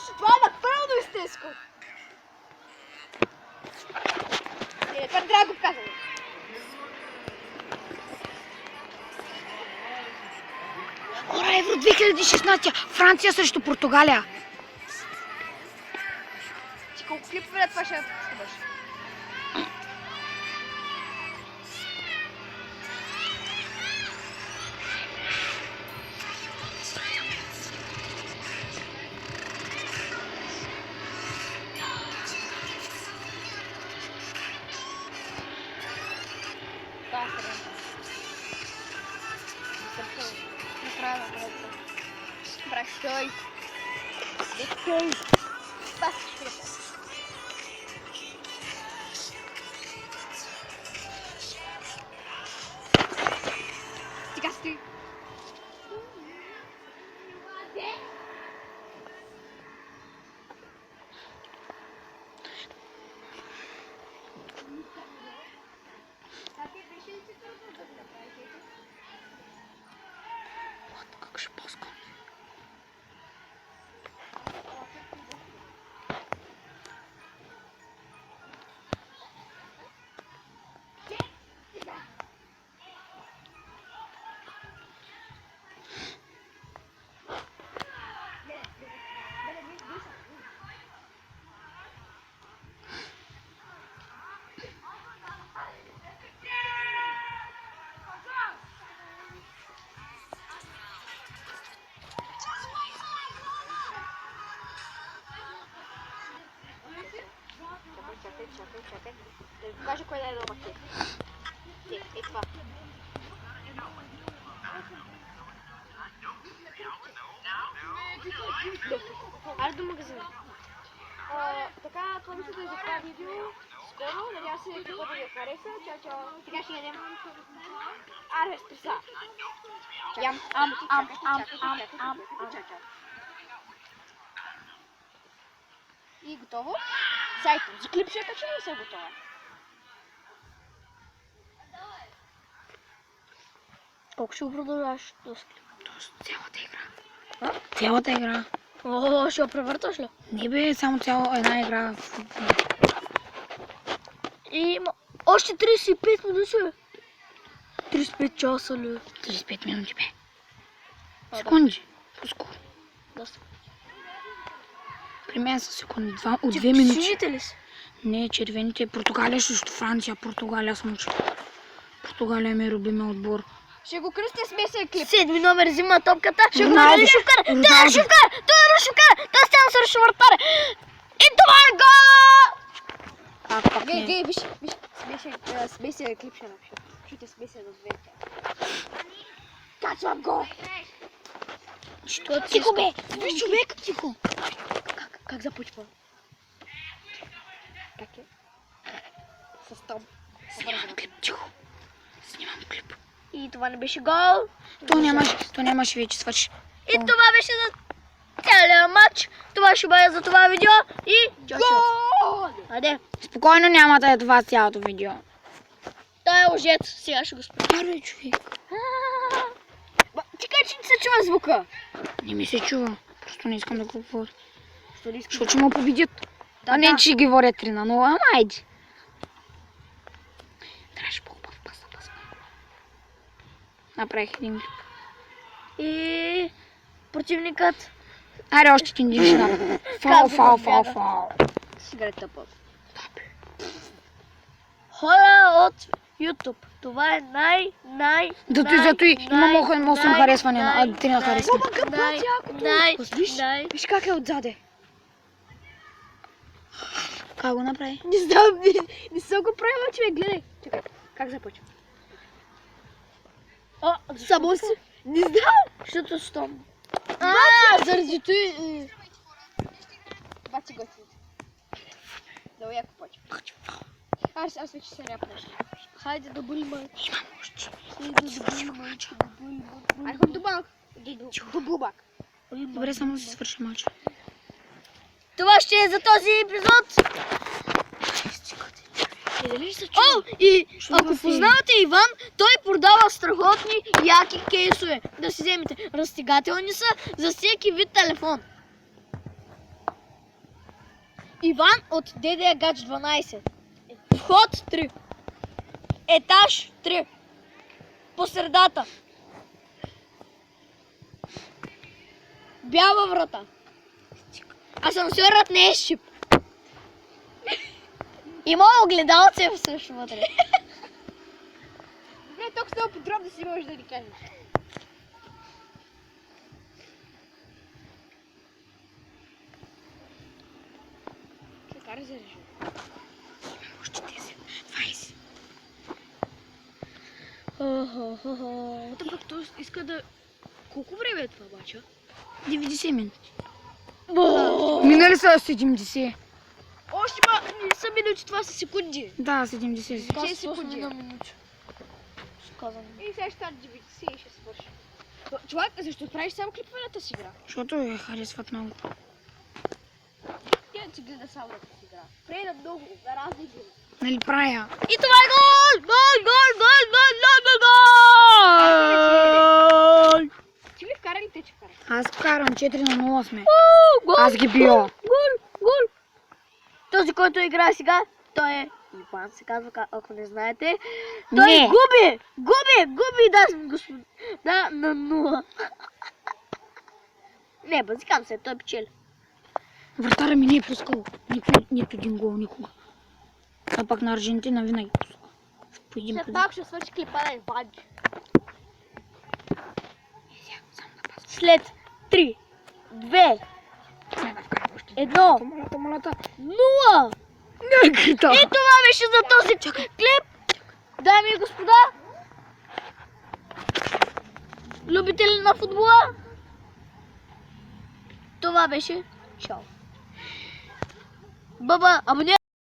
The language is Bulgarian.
Виж, това е напълно истинско. Това трябва да го казвам. Хора, Евро 2016, Франция срещу Португалия. Ти колко клипове на това ще скубаш? Това е сървен. Направо, брак, стой! Стой! Това се ще да. Сега стой! Как ще паска? Чакай. Да ви покажа кое е дълбак тек. Е това. Айде до магазина. Така, това мисля да е за това видео. Скоро, надявам се какво да ви хареса. Чао. Сега ще ядем. Аре, стреса. Ям. И готово. Сайто, за клип ще кача и се готова. Колко ще го продължаваш този клип? Цялата игра. Цялата игра. О, ще го превърташ ли? Не бе, само цяла една игра. И има още 35 минути, бе. 35 часа ли? 35 минути, бе. Секунди. По-скоро. Доста. При мен са секунди. От 2 минути. Сините ли са? Не, червените. Португалия срещу Франция. Португалия съм учил. Португалия ми е любимия отбор. Ще го кръстя с месия клип. 7 номер взима топката. Ще го Роналдо. ще вкара. Той ще вкара. Той ще вкара. Той стана срещу вратаря. И това е гол! Пак не. Гей, виж. С месия клип ще напиша. Чуйте с месия на двете. Качвам го! Що ти Тихо, бе! иска? Виж, човек! Тихо. Как започва? Как е? С том. Снимам клип. Тихо. Снимам клип. И това не беше гол. То нямаше вече свърши. И това беше за целия матч. Това ще бъде за това видео. И гол! Аде. Спокойно няма да е това цялото видео. Той е лъжец. Сега ще го спра. Аре, човек. Ти кажи, че не се чува звука. Не ми се чува. Просто не искам да го говоря. Що не искаш? Защото ще му победят. Да, А не, да. че ги говорят 3 на 0. Ама айде. Трябваше по-хубав пас. Направих един клип. И противникът. Аре, още един шнап. Фал. Сигарета под. Хора от YouTube. Това е Зато и имам 8 харесвания, а 3 на харесвания. Виж как е отзаде. Как го направи? Не знам, не съм го правила, човек, гледай. Чакай, как започва? О, само си. Не знам. Защото щом. Заради той. Бати готин. Давай, яко почва. Аз вече се ряпнеш. Хайде да бъли малко. Имам още. Айде ход до малко. До бубак. Добре, само си свърши мача. Това ще е за този епизод. О, и ако познавате Иван, той продава страхотни яки кейсове. Да си вземете. Разстегателни са за всеки вид телефон. Иван от ДД Гач 12. Вход 3. Етаж 3. По средата. Бяла врата. Асансьорът не е шип. Има огледалце също вътре. Не, толкова много подробно си можеш да ни кажеш. Карай за решение. Още 10, 20. Пък той иска да... Колко време е това обаче? 90 минути. Минали са 70. Още не са минути, това са секунди. Да, 70. 6 секунди. И сега ще стане 90 и ще свърши. Човек, защо правиш само клиповата си игра? Защото я харесват много. Тя ти гледа само да си игра. Прей на много, на разни игри. Нали правя? И това е гол! Гол! Ти ли вкара или те че вкара? Аз вкарам 4 на 0 сме. Аз ги бия. Гол! Този, който играе сега, той е Иван, се казва, ако не знаете. Той Не. губи, да, господин. Да, на 0. Не, базикам се, той печели. Вратаря ми не е пускал нито един гол никога. А пак на Аржентина винаги пуска. По един След път. малко ще свърши клипа на Иван. След 3, 2, Не да вкарам още. 1, Малата. 0. Не, кита. И това беше за този клип. Дами и господа, любители на футбола, това беше. Чао. Баба, абонирайте.